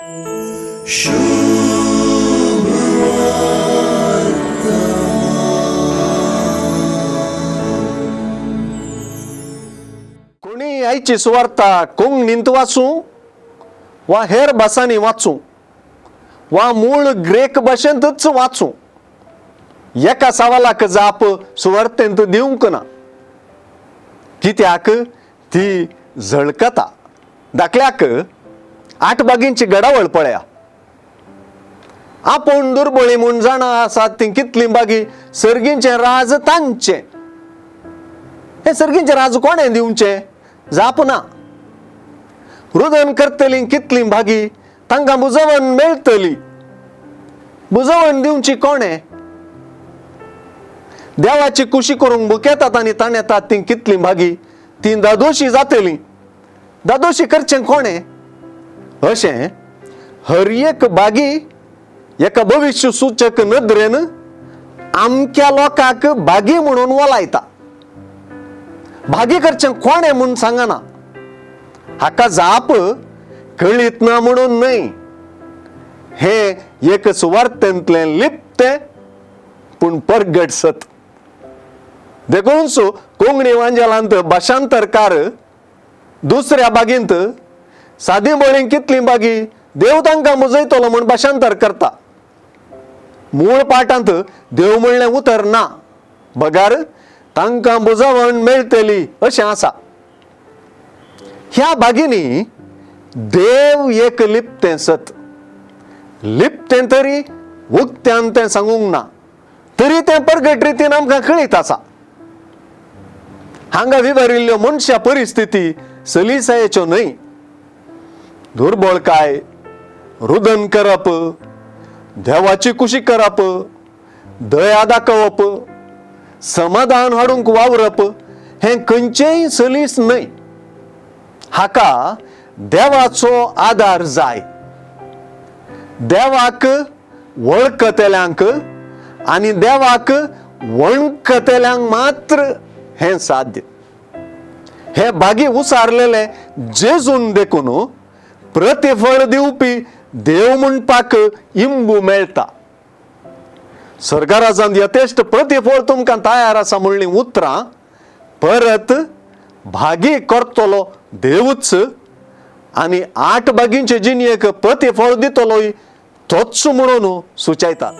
कोणी आईची सुवार्ता कोंकणींत वाचू वा हेर भासांनी वाचू वा मूळ ग्रेक भाशेंतच वाचू, एका सवालाक जाप सुवार्तेंत दिवंक ना, कित्याक ती झळकता. दाखल्याक 8 बागींची गडावळ पळया. आपूण दुर्बळी म्हूण जाणा आसात ती कितली बागी सर्गींचे राज तांचे. हे सर्गींचे राज कोणे दिवचे? जाप ना. रुदन करतली कितली भागी तांकां बुजवण मेळटली. बुजवण दिवची कोणे? देवाची कुशी करूंक बुकेतात आनी ताण येतात ती कितली भागी ती दादोशी जातली. दादोशी करचें कोणे? अशें हर एक बागी एका भविष्य सूचक नदरेन आमक्या लोकांक भागी म्हणून वलायता. भागी करचें कोणे म्हूण सांगना. हाका जाप कळीत ना म्हणून न्हय, हे एक सुवार्तेंतलें लिपतें पूण परगट सत. देखून कोंकणी वांजेलांत भाशांतरकार दुसऱ्या बागेंत सादी बळीं कितली बागी देव तांकां बुजयतलो म्हूण भाशांतर करता. मूळ पाठांत देव म्हणलें उतर ना, बगार तांकां बुजवण मेळटली अशें आसा. ह्या बागींनी देव एक लिपतें सत. लिपतें तरी उक्त्यान तें सांगूंक ना, तरी तें परगट रितीन आमकां कळीत आसा. हांगा विवरिल्ल्यो मनशा परिस्थिती सलिसायेच्यो न्हय. दुर्बळकाय, रुदन करप, देवाची कुशी करप, दया दाखोवप, समाधान हाडूंक वावरप हें खंयचेय सलीस न्हय. हाका देवाचो आदार जाय. देवाक वळखतल्यांक आनी देवाक वळखतल्यांक मात्र हें साध्य. हे बागी उसारलेले जेजून देखून प्रतिफळ दिवपी देव म्हणपाक इंबू मेळटा. स्वर्गराजांत यथेश्ट प्रतिफळ तुमकां तयार आसा म्हणली उतरां परत भागी करतलो देवूच आनी 8 बागींचे जिणयेक प्रतिफळ दितलोय तोच म्हणून सुचयता.